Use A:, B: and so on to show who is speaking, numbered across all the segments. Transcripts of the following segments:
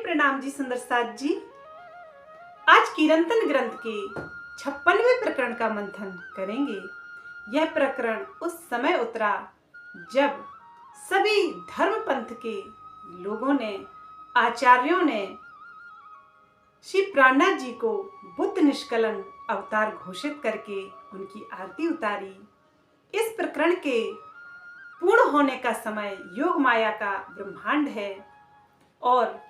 A: प्रणाम जी सुंदर साथ जी। आज कीर्तन ग्रंथ के 56वें प्रकरण का मंथन करेंगे। यह प्रकरण उस समय उतरा जब सभी धर्म पंथ के लोगों ने, आचार्यों ने श्री प्राणनाथ जी को बुद्ध निष्कलंक अवतार घोषित करके उनकी आरती उतारी। इस प्रकरण के पूर्ण होने का समय योग माया का ब्रह्मांड है और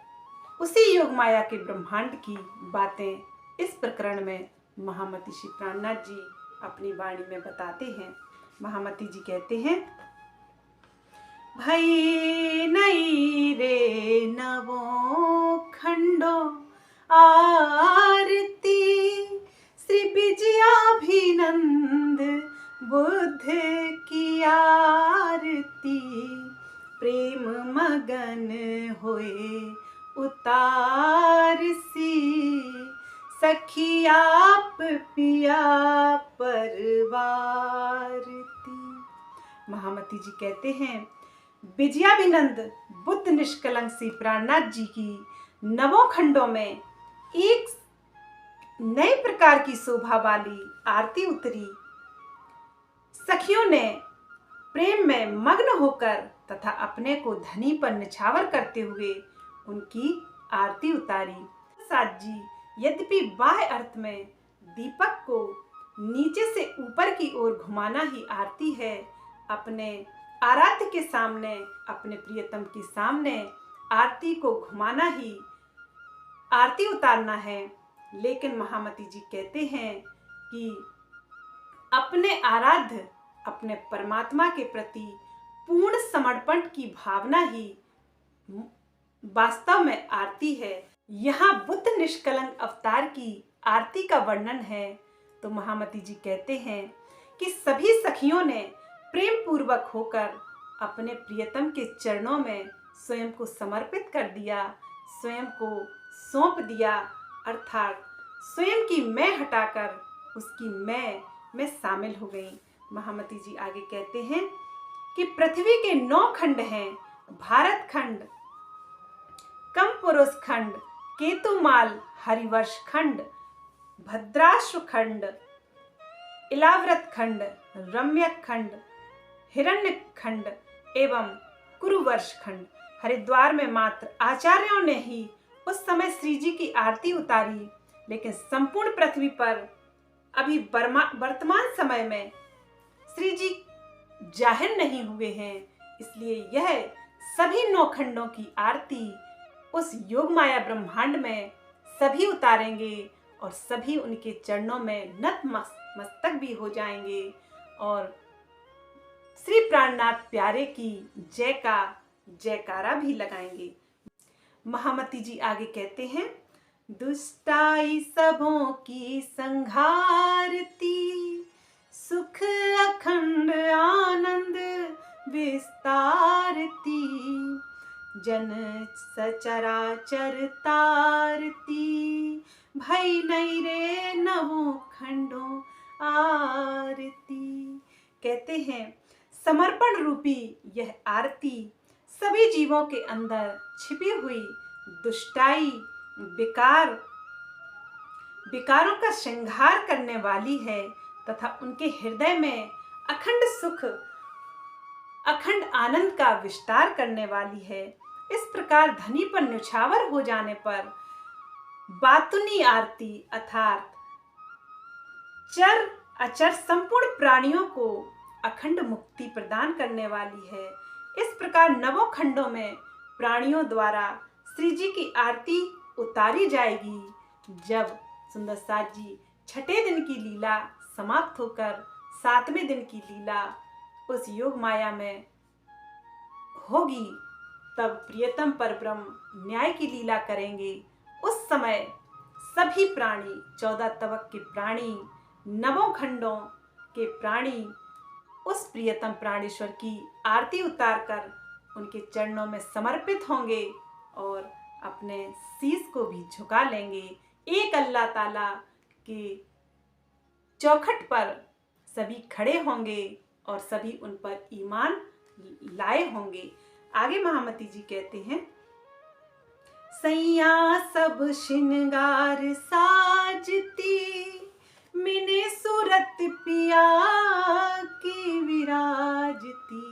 A: उसी योग माया के ब्रह्मांड की बातें इस प्रकरण में महामती श्री प्राणनाथ जी अपनी वाणी में बताते हैं। महामती जी कहते हैं, भई नहीं रे नवो खंडो आरती, श्री विजयाभिनंद बुद्ध की आरती, प्रेम मगन होए उतारसी, सखी आप पिया परवारती। महामती जी कहते हैं, विजयाभिनंद बुद्ध निष्कलंक श्री प्राणनाथ जी की नवों खंडों में एक नए प्रकार की शोभा वाली आरती उतरी। सखियों ने प्रेम में मग्न होकर तथा अपने को धनी पर निछावर करते हुए उनकी आरती उतारी। साथ जी यद्यपि बाह्य अर्थ में दीपक को नीचे से ऊपर की ओर घुमाना ही आरती है, अपने आराध्य के सामने, अपने प्रियतम के सामने आरती को घुमाना ही आरती उतारना है, लेकिन महामती जी कहते हैं कि अपने आराध्य, अपने परमात्मा के प्रति पूर्ण समर्पण की भावना ही वास्तव में आरती है। यहाँ बुद्ध निष्कलंक अवतार की आरती का वर्णन है तो महामती जी कहते हैं कि सभी सखियों ने प्रेम पूर्वक होकर अपने प्रियतम के चरणों में स्वयं को समर्पित कर दिया, स्वयं को सौंप दिया, अर्थात स्वयं की मैं हटाकर उसकी मैं में शामिल हो गई। महामती जी आगे कहते हैं कि पृथ्वी के 9 खंड हैं, भारत खंड, कम पुरुष खंड, केतुमाल हरिवर्ष खंड, भद्राश्व खंड, इलाव्रत खंड, रम्यक खंड, हिरण्य खंड एवं कुरुवर्ष खंड। हरिद्वार में मात्र आचार्यों ने ही उस समय श्री जी की आरती उतारी, लेकिन संपूर्ण पृथ्वी पर अभी वर्तमान समय में श्री जी जाहिर नहीं हुए हैं, इसलिए यह सभी 9 खंडों की आरती उस योग माया ब्रह्मांड में सभी उतारेंगे और सभी उनके चरणों में नतमस्तक भी हो जाएंगे और श्री प्राणनाथ प्यारे की जय का जयकारा भी लगाएंगे। महामती जी आगे कहते हैं, दुष्टाई सबों की संघारती, सुख अखंड आनंद विस्तारती, जन सचराचर तारती, भई नहीं रे नवों खंडों आरती। कहते हैं, समर्पण रूपी यह आरती सभी जीवों के अंदर छिपी हुई दुष्टाई, विकारों का श्रृंगार करने वाली है तथा उनके हृदय में अखंड सुख, अखंड आनंद का विस्तार करने वाली है। इस प्रकार धनी पर न्यौछावर हो जाने पर बातुनी आरती अर्थात चर अचर संपूर्ण प्राणियों को अखंड मुक्ति प्रदान करने वाली है। इस प्रकार नवों खंडों में प्राणियों द्वारा श्री जी की आरती उतारी जाएगी। जब सुंदर साथ जी छठे दिन की लीला समाप्त होकर 7वें दिन की लीला उस योग माया में होगी, तब प्रियतम परब्रह्म न्याय की लीला करेंगे। उस समय सभी प्राणी, 14 तवक के प्राणी, नवों खंडों के प्राणी उस प्रियतम प्राणेश्वर की आरती उतारकर उनके चरणों में समर्पित होंगे और अपने शीश को भी झुका लेंगे। एक अल्लाह ताला के चौखट पर सभी खड़े होंगे और सभी उन पर ईमान लाए होंगे। आगे महामती जी कहते हैं, सैया सब श्रृंगार साजती, मिने सूरत पिया की विराजती,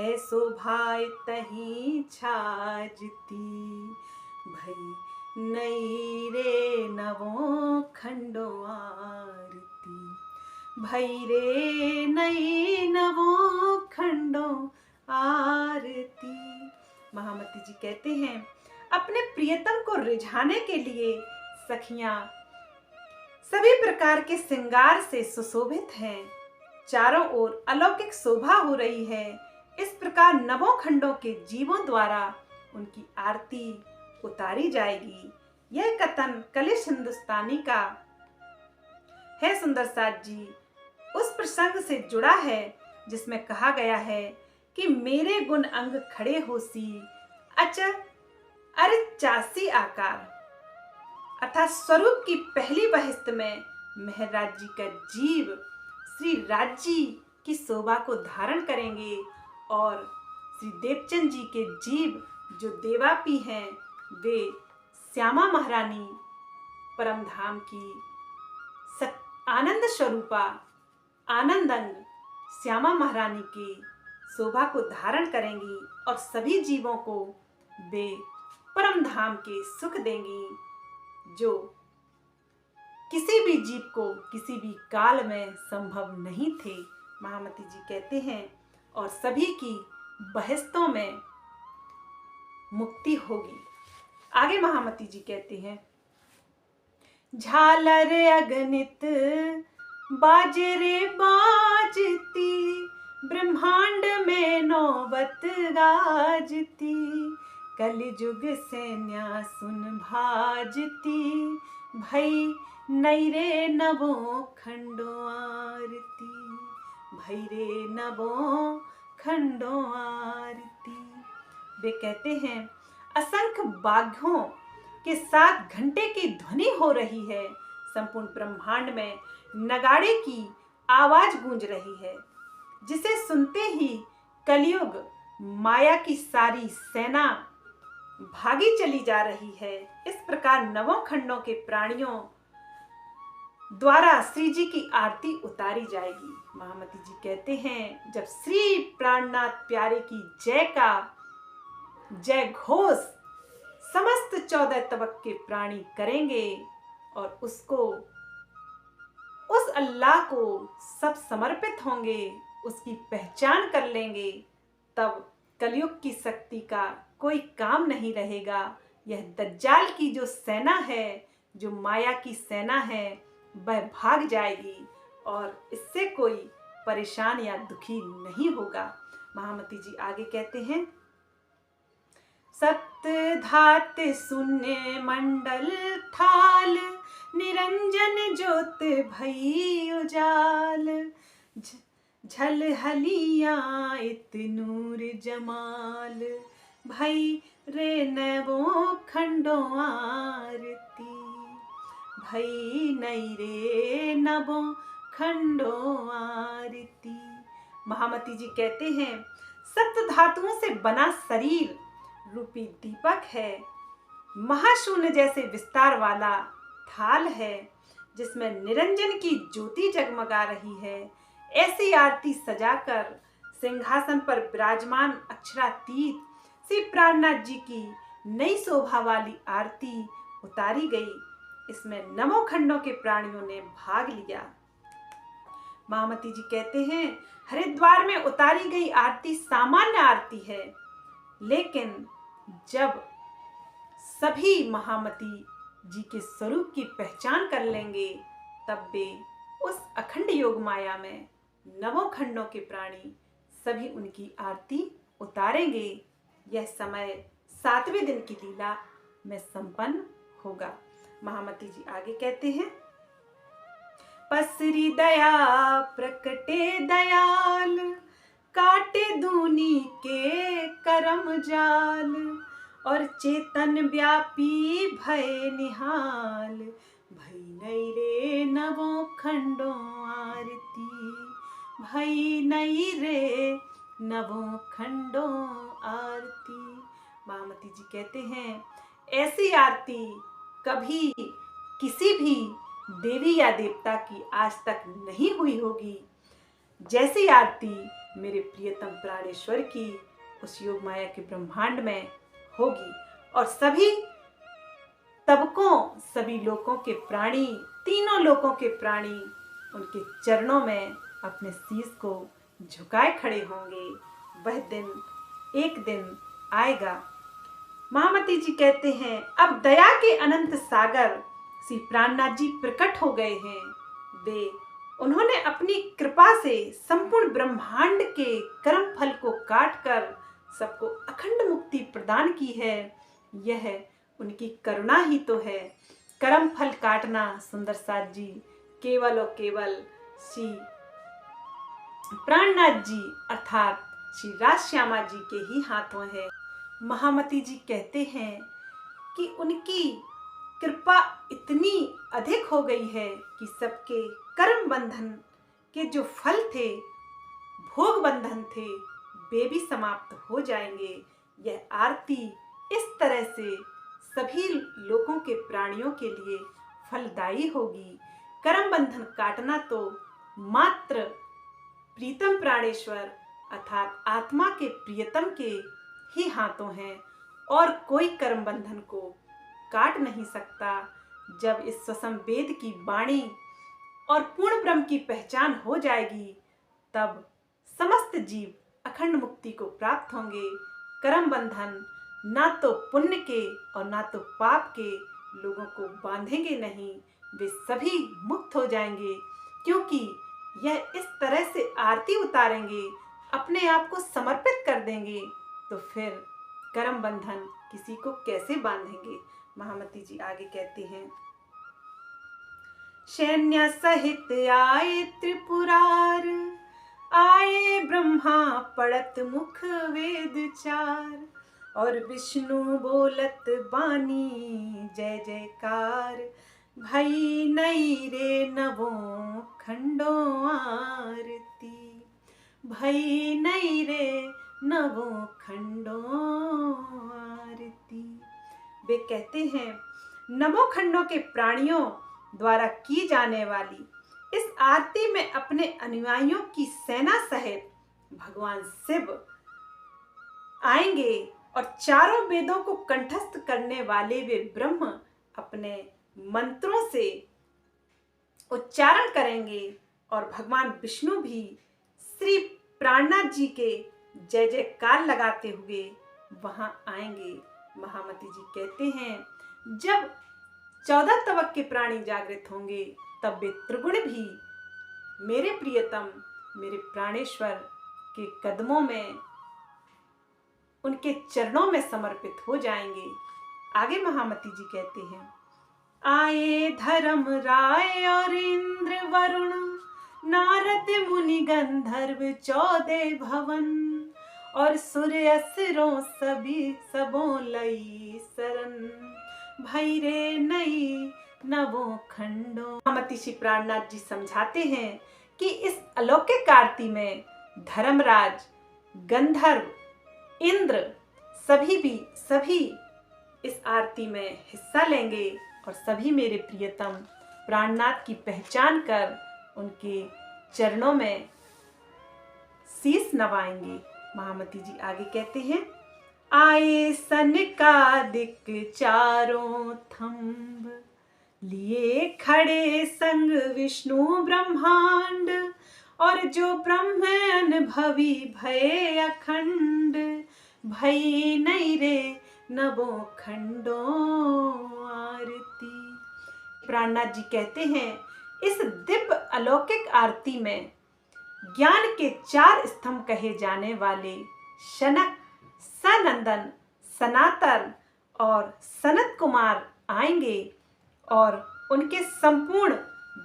A: ऐसो भाई तहीं छाजती, भई नई रे नवों खंडो आरती, भई रे नई नवों खंडो आरती। महामती जी कहते हैं, अपने प्रियतम को रिझाने के लिए सखियां सभी प्रकार के श्रृंगार से सुशोभित हैं। चारों ओर अलौकिक शोभा हो रही है। इस प्रकार नवों खंडों के जीवों द्वारा उनकी आरती उतारी जाएगी। यह कथन कलिश हिंदुस्तानी का है सुंदर साथ जी उस प्रसंग से जुड़ा है जिसमें कहा गया है कि मेरे गुण अंग खड़े होसी अचर अरे चासी आकार, अर्थात स्वरूप की पहली बहिस्त में मेहराज जी का जीव श्री राज्य की शोभा को धारण करेंगे और श्री देवचंद जी के जीव जो देवापी हैं वे श्यामा महारानी परम धाम की आनंद स्वरूपा आनंद अंग श्यामा महारानी की शोभा को धारण करेंगी और सभी जीवों को वे परम धाम के सुख देंगी जो किसी भी जीव को किसी भी काल में संभव नहीं थे। महामती जी कहते हैं और सभी की बहस्तों में मुक्ति होगी। आगे महामती जी कहते हैं, झालर अगणित बाजरे बाजती, ब्रह्मांड में नौबत गाजती, कलयुग से न्या सुन भाजती, भई नई रे नवों खंडों आरती, भई रे नवों खंडों आरती। वे कहते हैं असंख्य बाघों के साथ घंटे की ध्वनि हो रही है। संपूर्ण ब्रह्मांड में नगाड़े की आवाज गूंज रही है जिसे सुनते ही कलयुग माया की सारी सेना भागी चली जा रही है। इस प्रकार नवों खंडों के प्राणियों द्वारा श्री जी की आरती उतारी जाएगी। महामती जी कहते हैं जब श्री प्राणनाथ प्यारे की जय का जय घोष समस्त 14 तबक के प्राणी करेंगे और उसको उस अल्लाह को सब समर्पित होंगे, उसकी पहचान कर लेंगे, तब कलयुग की शक्ति का कोई काम नहीं रहेगा। यह दज्जाल की जो सेना है, जो माया की सेना है, वह भाग जाएगी और इससे कोई परेशान या दुखी नहीं होगा। महामती जी आगे कहते हैं, सत्य धात शून्य मंडल थाल, निरंजन ज्योत भई उजाल, झल हलिया इत नूर जमाल, भई रे नवों खंडों आरती, भई नई रे नवों खंडों आरती। महामती जी कहते हैं सप्त धातुओं से बना शरीर रूपी दीपक है, महाशून्य जैसे विस्तार वाला थाल है जिसमें निरंजन की ज्योति जगमगा रही है। ऐसी आरती सजाकर सिंहासन पर विराजमान अक्षरातीत श्री प्राणनाथ जी की नई शोभा वाली आरती उतारी गई। इसमें नवों खंडों के प्राणियों ने भाग लिया। महामती जी कहते हैं हरिद्वार में उतारी गई आरती सामान्य आरती है, लेकिन जब सभी महामती जी के स्वरूप की पहचान कर लेंगे तब वे उस अखंड योग माया में नवों खंडों के प्राणी सभी उनकी आरती उतारेंगे। यह समय 7वें दिन की लीला में संपन्न होगा। महामती जी आगे कहते हैं, पसरी दया प्रकटे दयाल, काटे दूनी के करम जाल, और चेतन व्यापी भय निहाल, भई नई रे नवों खंडों आरती, भई नई रे नवों खंडों आरती। महामती जी कहते हैं ऐसी आरती कभी किसी भी देवी या देवता की आज तक नहीं हुई होगी जैसी आरती मेरे प्रियतम प्राणेश्वर की उस योग माया के ब्रह्मांड में होगी। और सभी तबकों, सभी लोकों के प्राणी, तीनों लोकों के प्राणी उनके चरणों में अपने शीश को झुकाए खड़े होंगे। वह दिन एक दिन आएगा। महामती जी कहते हैं, अब दया के अनंत सागर श्री प्राणनाथ जी प्रकट हो गए हैं। उन्होंने अपनी कृपा से संपूर्ण ब्रह्मांड के कर्म फल को काट कर सबको अखंड मुक्ति प्रदान की है। यह उनकी करुणा ही तो है। कर्म फल काटना सुंदर साथ जी केवल और केवल श्री प्राणनाथ जी अर्थात श्री राजश्यामा जी के ही हाथों है। महामती जी कहते हैं कि उनकी कृपा इतनी अधिक हो गई है कि सबके कर्म बंधन के जो फल थे, भोग बंधन थे, वे भी समाप्त हो जाएंगे। यह आरती इस तरह से सभी लोगों के प्राणियों के लिए फलदायी होगी। कर्म बंधन काटना तो मात्र प्रीतम प्राणेश्वर अर्थात आत्मा के प्रियतम के ही हाथों है और कोई कर्म बंधन को काट नहीं सकता। जब इस स्वसम वेद की वाणी और पूर्ण ब्रह्म की पहचान हो जाएगी तब समस्त जीव अखंड मुक्ति को प्राप्त होंगे। कर्म बंधन ना तो पुण्य के और ना तो पाप के लोगों को बांधेंगे नहीं, वे सभी मुक्त हो जाएंगे। क्योंकि यह इस तरह से आरती उतारेंगे, अपने आप को समर्पित कर देंगे, तो फिर कर्म बंधन किसी को कैसे बांधेंगे। महामती जी आगे कहते हैं, सैन्य सहित आए त्रिपुरार, आए ब्रह्मा पढ़त मुख वेद चार, और विष्णु बोलत बानी जय जयकार, भई नई रे नवों खंडों आरती, भई नई रे नवों खंडों आरती। वे कहते हैं, नवों खंडों के प्राणियों द्वारा की जाने वाली इस आरती में अपने अनुयायियों की सेना सहित भगवान शिव आएंगे और चारों वेदों को कंठस्थ करने वाले वे ब्रह्म अपने मंत्रों से उच्चारण करेंगे और भगवान विष्णु भी श्री प्राणनाथ जी के जय जयकार लगाते हुए वहां आएंगे। महामती जी कहते हैं, जब 14 तबक के प्राणी जागृत होंगे तब वे त्रिगुण भी मेरे प्रियतम मेरे प्राणेश्वर के कदमों में, उनके चरणों में समर्पित हो जाएंगे। आगे महामती जी कहते हैं, आए धर्म राय और इंद्र वरुण, नारद मुनि गंधर्व 14 भवन, और सूर्य असुरों सभी सबों लई शरण, भई रे नई नवों खंडों। महामती श्री प्राणनाथ जी समझाते हैं कि इस अलौकिक आरती में धर्मराज, गंधर्व, इंद्र सभी इस आरती में हिस्सा लेंगे और सभी मेरे प्रियतम प्राणनाथ की पहचान कर उनके चरणों में शीश नवाएंगे। महामती जी आगे कहते हैं, आए सनकादिक चारों थंब, लिए खड़े संग विष्णु ब्रह्मांड, और जो ब्रह्म अनुभवी भय अखंड, भई नहीं रे नवों खंडों आरती। प्राणनाथ जी कहते हैं, इस दिव्य अलौकिक आरती में ज्ञान के 4 स्तंभ कहे जाने वाले शनक, सनंदन, सनातन और सनत कुमार आएंगे और उनके संपूर्ण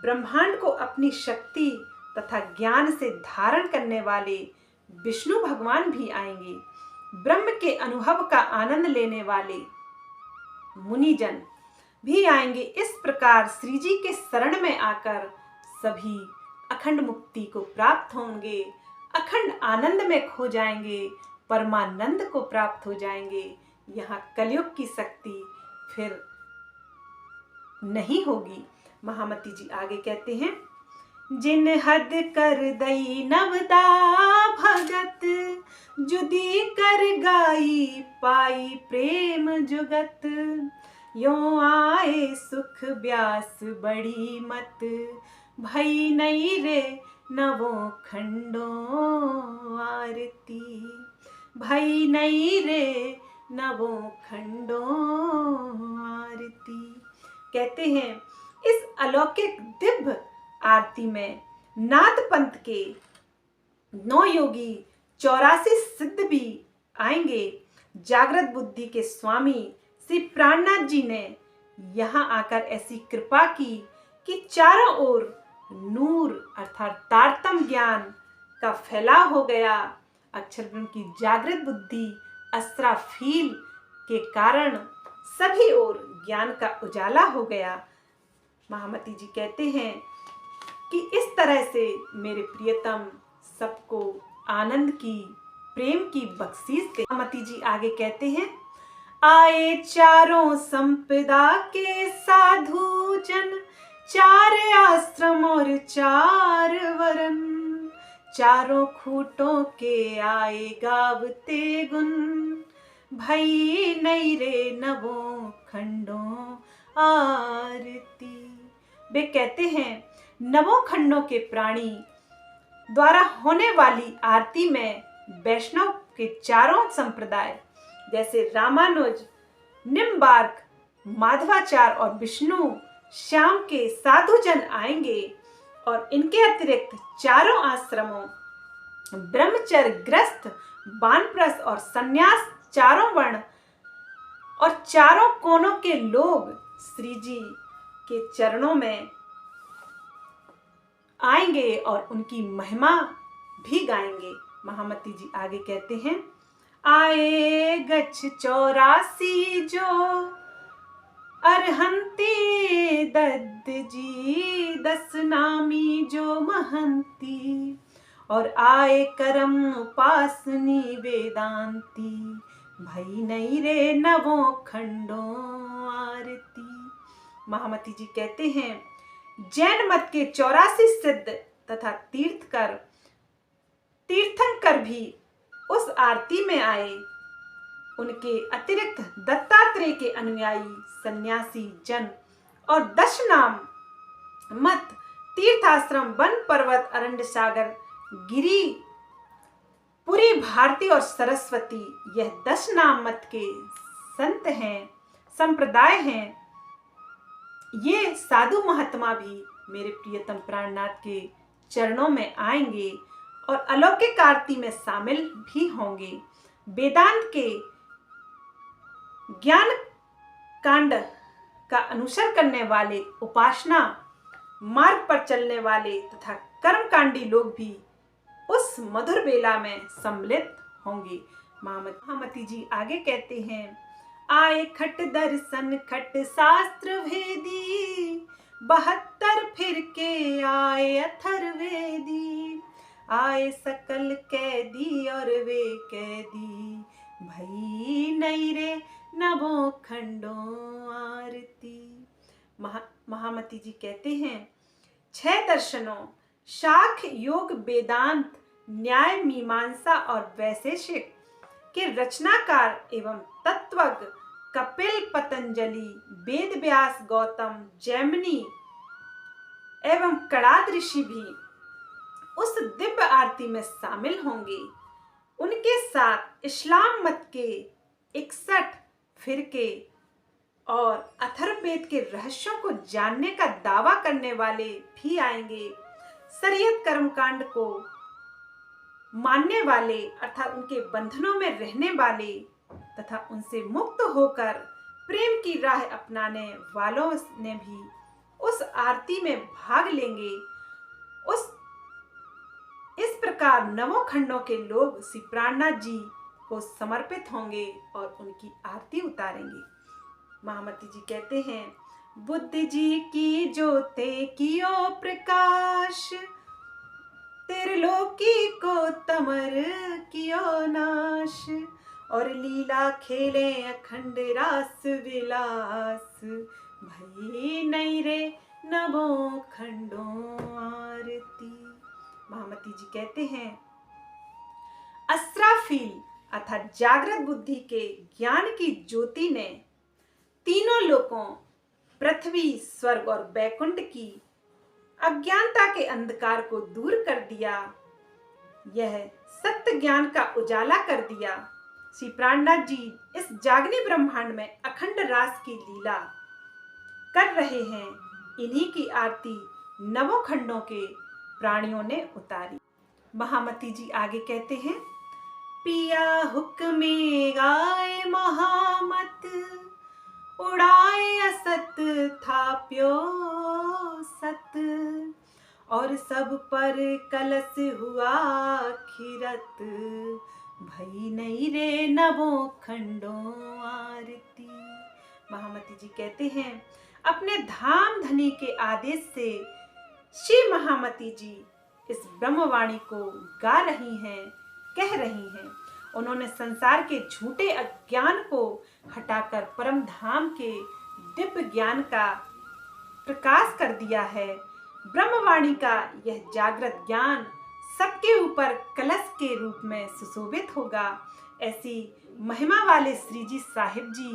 A: ब्रह्मांड को अपनी शक्ति तथा ज्ञान से धारण करने वाले विष्णु भगवान भी आएंगे। ब्रह्म के अनुभव का आनंद लेने वाले मुनिजन भी आएंगे। इस प्रकार श्री जी के शरण में आकर सभी अखंड मुक्ति को प्राप्त होंगे, अखंड आनंद में खो जाएंगे, परमानंद को प्राप्त हो जाएंगे। यहाँ कलयुग की शक्ति फिर नहीं होगी। महामती जी आगे कहते हैं, जिन हद कर दई नवदा भगत, जुदी कर गाई पाई प्रेम जुगत, यो आए सुख ब्यास बड़ी मत, भई नहीं रे नवो खंडो आरती, भई नहीं रे नवो खंडो आरती। कहते हैं इस अलौकिक दिव्य आरती में नाथ पंथ के 9 योगी 84 सिद्ध भी आएंगे। जागृत बुद्धि के स्वामी श्री प्राणनाथ जी ने यहाँ आकर ऐसी कृपा की कि चारों ओर नूर अर्थात तारतम ज्ञान का फैलाव हो गया। अक्षर ब्रह्म की जागृत बुद्धि अस्राफील के कारण सभी ओर ज्ञान का उजाला हो गया। महामती जी कहते हैं कि इस तरह से मेरे प्रियतम सबको आनंद की प्रेम की बख्शीश दे। महामती जी आगे कहते हैं, आए चारों संपदा के साधु जन, 4 आश्रम और 4 वरन, चारों खूंटों के आए गावते गुण, भई नहीं रे नवो खंडों आरती। वे कहते हैं नवों खंडों के प्राणी द्वारा होने वाली आरती में वैष्णव के चारों संप्रदाय जैसे रामानुज, निम्बार्क, माधवाचार्य और विष्णु श्याम के साधुजन आएंगे और इनके अतिरिक्त चारों आश्रमों ब्रह्मचर्य, ग्रस्त, वानप्रस्थ और सन्यास, चारों वर्ण और चारों कोनों के लोग श्री जी के चरणों में आएंगे और उनकी महिमा भी गाएंगे। महामती जी आगे कहते हैं, आए गच्छ 84 जो अरहंती दद्द जी, 10 नामी जो महंती, और आए करम उपासनी वेदांती, भई नहीं रे नवो खंडो आरती। महामती जी कहते हैं जैन मत के 84 सिद्ध तथा तीर्थंकर भी उस आरती में आए। उनके अतिरिक्त दत्तात्रेय के अनुयायी सन्यासी जन और 10 नाम मत, तीर्थाश्रम, वन पर्वत, अरण्य, सागर, गिरी, पुरी, भारती और सरस्वती, यह 10 नाम मत के संत हैं, संप्रदाय हैं। ये साधु महात्मा भी मेरे प्रियतम प्राणनाथ के चरणों में आएंगे और अलौकिक आरती में शामिल भी होंगे। वेदांत के ज्ञान कांड का अनुसरण करने वाले, उपासना मार्ग पर चलने वाले तथा कर्मकांडी लोग भी उस मधुर बेला में सम्मिलित होंगे। महामती जी आगे कहते हैं, आए खट दर्शन खट शास्त्र भेदी, 72 फिर के आए अथर्वेदी, आए सकल कैदी और वे कैदी, भई नहीं रे नवो खंडो आरती। महामती जी कहते हैं 6 दर्शनों शाख, योग, वेदांत, न्याय, मीमांसा और वैशेषिक के रचनाकार एवं तत्वज्ञ कपिल, पतंजलि, वेद व्यास, गौतम, जैमिनी एवं कणाद ऋषि भी उस दिव्य आरती में शामिल होंगे। उनके साथ इस्लाम मत के 61 फिरके और अथर्ववेद के रहस्यों को जानने का दावा करने वाले भी आएंगे। शरीयत कर्मकांड को मानने वाले अर्थात उनके बंधनों में रहने वाले तथा उनसे मुक्त होकर प्रेम की राह अपनाने वालों ने भी उस आरती में भाग लेंगे। इस प्रकार 9 खंडों के लोग श्री प्राणनाथ जी को समर्पित होंगे और उनकी आरती उतारेंगे। महामती जी कहते हैं, बुद्ध जी की ज्योते कियो प्रकाश, त्रिलोकी को तमर कियो नाश, और लीला खेले अखंड रास विलास, भई नहीं रे नभों खंडों आरती। महामती जी कहते हैं, अस्राफील अर्थात जागृत बुद्धि के ज्ञान की ज्योति ने तीनों लोकों पृथ्वी, स्वर्ग और बैकुंठ की अज्ञानता के अंधकार को दूर कर दिया। यह सत्य ज्ञान का उजाला कर दिया। श्री प्राणनाथ जी इस जागने ब्रह्मांड में अखंड रास की लीला कर रहे हैं। इन्हीं की आरती नवों खंडों के प्राणियों ने उतारी। महामती जी आगे कहते हैं, पिया हुक्मे गाए महामत, उड़ाए असत थाप्यो सत, और सब पर कलश हुआ खिरत, भई नहीं रे नवों खंडों आरती। महामती जी कहते हैं, अपने धाम धनी के आदेश से श्री महामती जी इस ब्रह्मवाणी को गा रही हैं, कह रही हैं। उन्होंने संसार के झूठे अज्ञान को हटाकर परम धाम के दिव्य ज्ञान का प्रकाश कर दिया है। ब्रह्मवाणी का यह जागृत ज्ञान सबके ऊपर कलश के रूप में सुशोभित होगा। ऐसी महिमा वाले श्री जी साहिब जी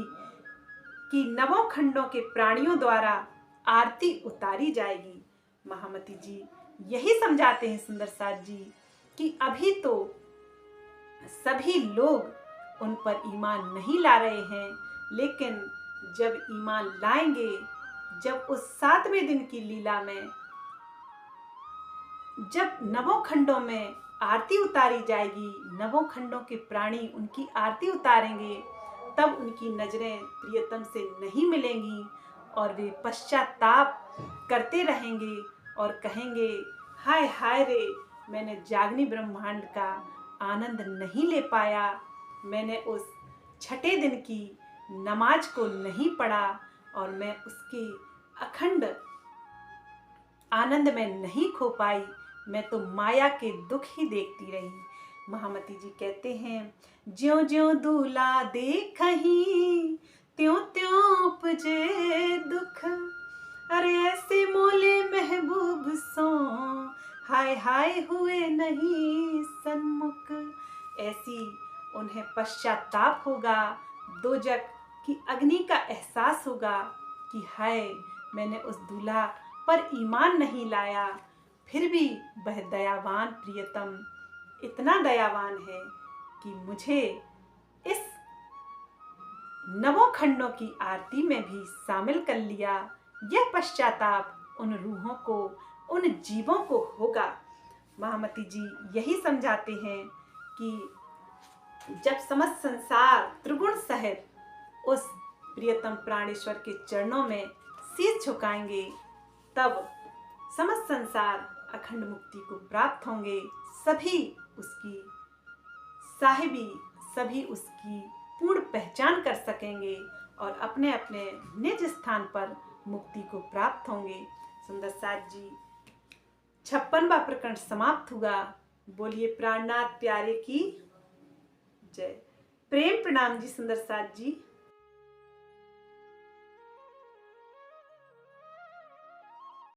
A: की नवों खंडों के प्राणियों द्वारा आरती उतारी जाएगी। महामती जी यही समझाते हैं सुंदर साथ जी कि अभी तो सभी लोग उन पर ईमान नहीं ला रहे हैं, लेकिन जब ईमान लाएंगे, जब उस 7वें दिन की लीला में जब नवों खंडों में आरती उतारी जाएगी, नवों खंडों के प्राणी उनकी आरती उतारेंगे, तब उनकी नजरें प्रियतम से नहीं मिलेंगी और वे पश्चाताप करते रहेंगे और कहेंगे, हाय हाय रे, मैंने जागनी ब्रह्मांड का आनंद नहीं ले पाया, मैंने उस छठे दिन की नमाज को नहीं पढ़ा और मैं उसके अखंड आनंद में नहीं खो पाई, मैं तो माया के दुख ही देखती रही। महामती जी कहते हैं, ज्यों ज्यों दूल्हा देखहीं, त्यों त्यों उपजे दुख, अरे ऐसे मोले महबूब सो, हाय हाय हुए नहीं सन्मुख। ऐसी उन्हें पश्चाताप होगा, दोजक की अग्नि का एहसास होगा कि हाय, मैंने उस दूल्हा पर ईमान नहीं लाया, फिर भी वह दयावान प्रियतम इतना दयावान है कि मुझे इस नवों खंडों की आरती में भी शामिल कर लिया। यह पश्चाताप उन रूहों को, उन जीवों को होगा। महामती जी यही समझाते हैं कि जब समस्त संसार त्रिगुण सहित उस प्रियतम प्राणेश्वर के चरणों में शीश झुकाएंगे, तब समस्त संसार अखंड मुक्ति को प्राप्त होंगे। सभी उसकी साहिबी, सभी उसकी पूर्ण पहचान कर सकेंगे और अपने अपने निज स्थान पर मुक्ति को प्राप्त होंगे। सुंदर साथ जी 56वां प्रकरण समाप्त हुआ। बोलिए प्राणनाथ प्यारे की जय। प्रेम प्रणाम जी सुंदर साथ जी।